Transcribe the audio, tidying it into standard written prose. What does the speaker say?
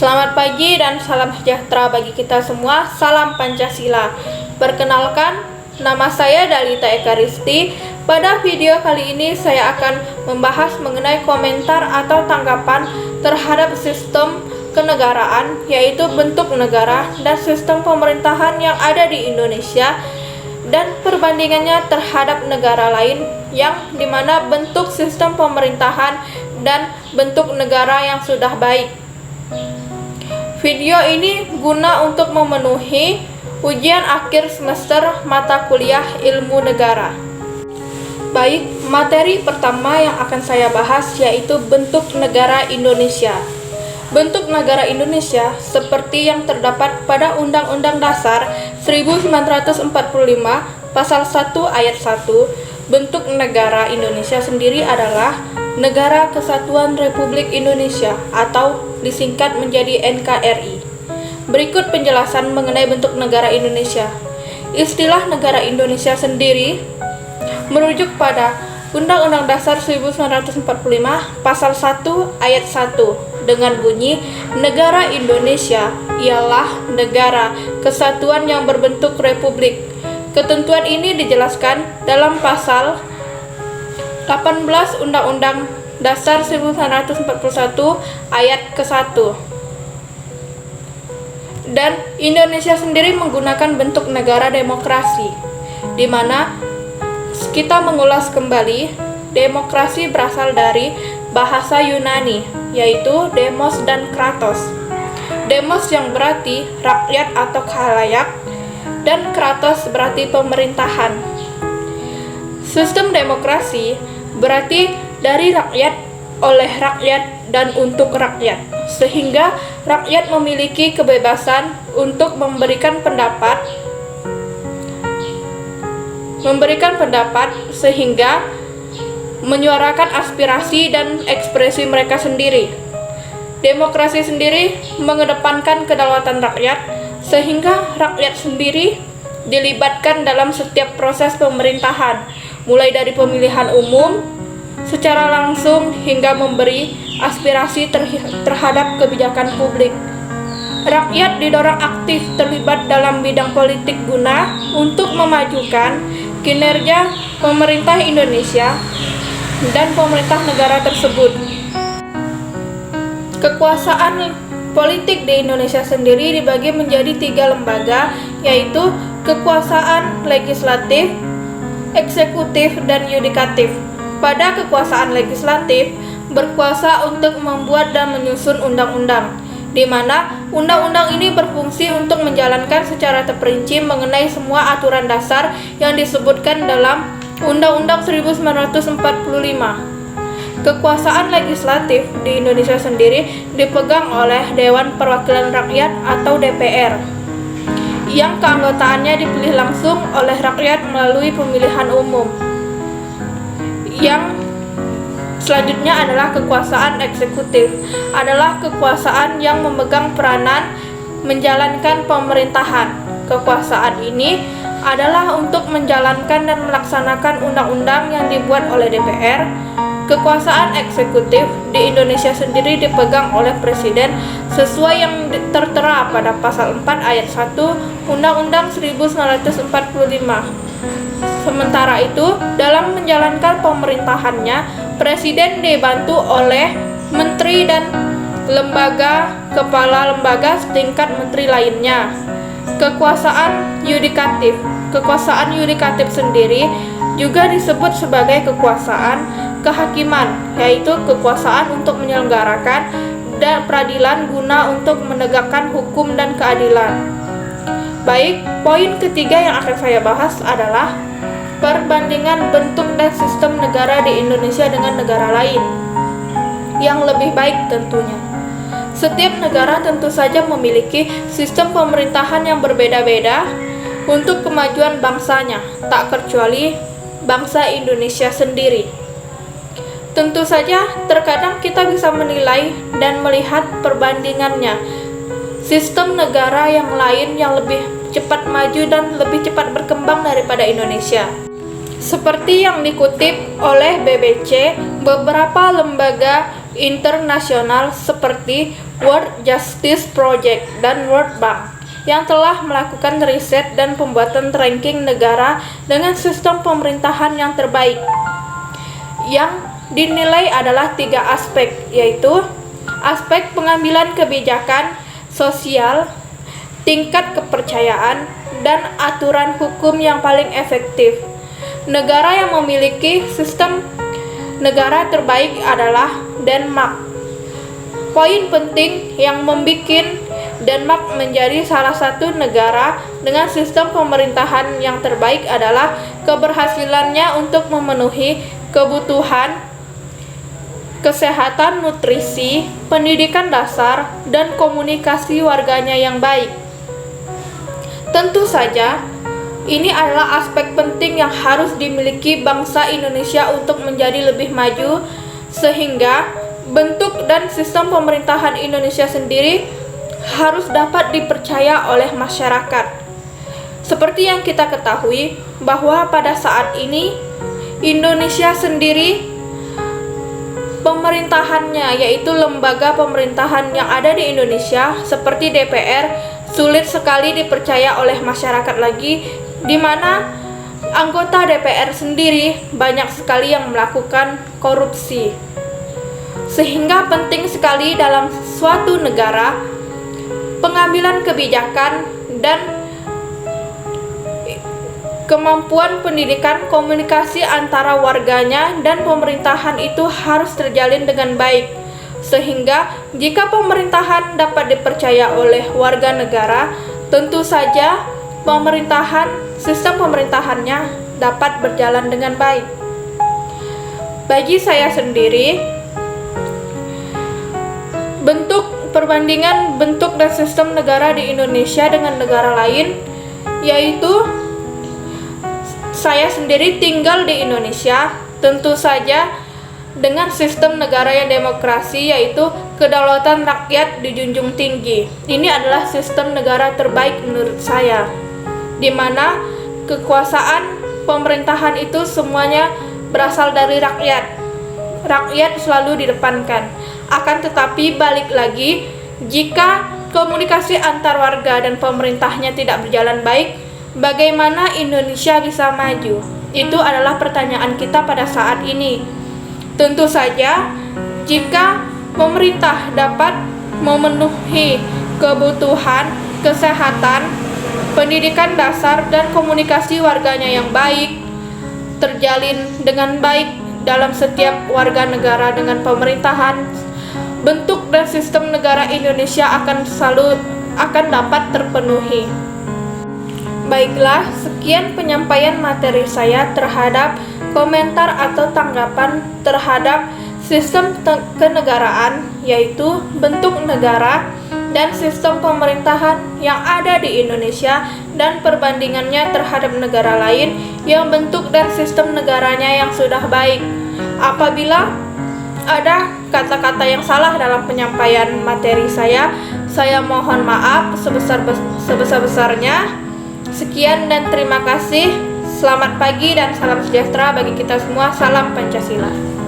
Selamat pagi dan salam sejahtera bagi kita semua. Salam Pancasila. Perkenalkan, nama saya Dalita Eka Risti. Pada video kali ini saya akan membahas mengenai komentar atau tanggapan terhadap sistem kenegaraan, yaitu bentuk negara dan sistem pemerintahan yang ada di Indonesia dan perbandingannya terhadap negara lain yang dimana bentuk sistem pemerintahan dan bentuk negara yang sudah baik. Video ini guna untuk memenuhi ujian akhir semester mata kuliah ilmu negara. Baik, materi pertama yang akan saya bahas yaitu bentuk negara Indonesia. Bentuk negara Indonesia seperti yang terdapat pada Undang-Undang Dasar 1945 Pasal 1 Ayat 1, bentuk negara Indonesia sendiri adalah Negara Kesatuan Republik Indonesia atau disingkat menjadi NKRI. Berikut penjelasan mengenai bentuk negara Indonesia. Istilah negara Indonesia sendiri merujuk pada Undang-Undang Dasar 1945 Pasal 1 Ayat 1 dengan bunyi negara Indonesia ialah negara kesatuan yang berbentuk republik. Ketentuan ini dijelaskan dalam pasal 18 Undang-Undang Dasar 1941 ayat ke-1. Dan Indonesia sendiri menggunakan bentuk negara demokrasi, di mana kita mengulas kembali, demokrasi berasal dari bahasa Yunani, yaitu demos dan kratos. Demos yang berarti rakyat atau khalayak, dan kratos berarti pemerintahan. Sistem demokrasi berarti dari rakyat, oleh rakyat, dan untuk rakyat, sehingga rakyat memiliki kebebasan untuk memberikan pendapat sehingga menyuarakan aspirasi dan ekspresi mereka sendiri. Demokrasi sendiri mengedepankan kedaulatan rakyat, sehingga rakyat sendiri dilibatkan dalam setiap proses pemerintahan, mulai dari pemilihan umum secara langsung hingga memberi aspirasi terhadap kebijakan publik. Rakyat didorong aktif terlibat dalam bidang politik guna untuk memajukan kinerja pemerintah Indonesia dan pemerintah negara tersebut. Kekuasaan politik di Indonesia sendiri dibagi menjadi 3 lembaga, yaitu kekuasaan legislatif, eksekutif, dan yudikatif. Pada kekuasaan legislatif, berkuasa untuk membuat dan menyusun undang-undang, di mana undang-undang ini berfungsi untuk menjalankan secara terperinci mengenai semua aturan dasar yang disebutkan dalam Undang-Undang 1945. Kekuasaan legislatif di Indonesia sendiri dipegang oleh Dewan Perwakilan Rakyat atau DPR, yang keanggotaannya dipilih langsung oleh rakyat melalui pemilihan umum. Yang selanjutnya adalah kekuasaan eksekutif, adalah kekuasaan yang memegang peranan menjalankan pemerintahan. Kekuasaan ini adalah untuk menjalankan dan melaksanakan undang-undang yang dibuat oleh DPR. Kekuasaan eksekutif di Indonesia sendiri dipegang oleh Presiden sesuai yang tertera pada Pasal 4 Ayat 1 Undang-Undang 1945. Sementara itu, dalam menjalankan pemerintahannya, Presiden dibantu oleh menteri dan kepala lembaga setingkat menteri lainnya. Kekuasaan yudikatif. Kekuasaan yudikatif sendiri juga disebut sebagai kekuasaan kehakiman, yaitu kekuasaan untuk menyelenggarakan dan peradilan guna untuk menegakkan hukum dan keadilan. Baik, poin ketiga yang akan saya bahas adalah perbandingan bentuk dan sistem negara di Indonesia dengan negara lain yang lebih baik tentunya. Setiap negara tentu saja memiliki sistem pemerintahan yang berbeda-beda untuk kemajuan bangsanya, tak kecuali bangsa Indonesia sendiri. Tentu saja, terkadang kita bisa menilai dan melihat perbandingannya. Sistem negara yang lain yang lebih cepat maju dan lebih cepat berkembang daripada Indonesia. Seperti yang dikutip oleh BBC, beberapa lembaga internasional seperti World Justice Project dan World Bank yang telah melakukan riset dan pembuatan ranking negara dengan sistem pemerintahan yang terbaik, yang dinilai adalah 3 aspek, yaitu aspek pengambilan kebijakan sosial, tingkat kepercayaan, dan aturan hukum yang paling efektif. Negara yang memiliki sistem negara terbaik adalah Denmark. Poin penting yang membuat Denmark menjadi salah satu negara dengan sistem pemerintahan yang terbaik adalah keberhasilannya untuk memenuhi kebutuhan kesehatan, nutrisi, pendidikan dasar, dan komunikasi warganya yang baik. Tentu saja, ini adalah aspek penting yang harus dimiliki bangsa Indonesia untuk menjadi lebih maju, sehingga bentuk dan sistem pemerintahan Indonesia sendiri harus dapat dipercaya oleh masyarakat. Seperti yang kita ketahui bahwa pada saat ini Indonesia sendiri pemerintahannya, yaitu lembaga pemerintahan yang ada di Indonesia seperti DPR, sulit sekali dipercaya oleh masyarakat lagi, di mana anggota DPR sendiri banyak sekali yang melakukan korupsi. Sehingga penting sekali dalam suatu negara pengambilan kebijakan dan kemampuan pendidikan komunikasi antara warganya dan pemerintahan itu harus terjalin dengan baik, sehingga jika pemerintahan dapat dipercaya oleh warga negara, tentu saja sistem pemerintahannya dapat berjalan dengan baik. Bagi saya sendiri, perbandingan bentuk dan sistem negara di Indonesia dengan negara lain, yaitu saya sendiri tinggal di Indonesia, tentu saja dengan sistem negara yang demokrasi, yaitu kedaulatan rakyat dijunjung tinggi. Ini adalah sistem negara terbaik menurut saya, di mana kekuasaan pemerintahan itu semuanya berasal dari rakyat. Rakyat selalu didepankan. Akan tetapi balik lagi, jika komunikasi antar warga dan pemerintahnya tidak berjalan baik, bagaimana Indonesia bisa maju? Itu adalah pertanyaan kita pada saat ini. Tentu saja, jika pemerintah dapat memenuhi kebutuhan kesehatan, pendidikan dasar, dan komunikasi warganya yang baik, terjalin dengan baik dalam setiap warga negara dengan pemerintahan, bentuk dan sistem negara Indonesia akan dapat terpenuhi. Baiklah, sekian penyampaian materi saya terhadap komentar atau tanggapan terhadap sistem kenegaraan, yaitu bentuk negara dan sistem pemerintahan yang ada di Indonesia dan perbandingannya terhadap negara lain yang bentuk dan sistem negaranya yang sudah baik. Apabila ada kata-kata yang salah dalam penyampaian materi saya mohon maaf sebesar-besarnya. Sekian dan terima kasih. Selamat pagi dan salam sejahtera bagi kita semua. Salam Pancasila.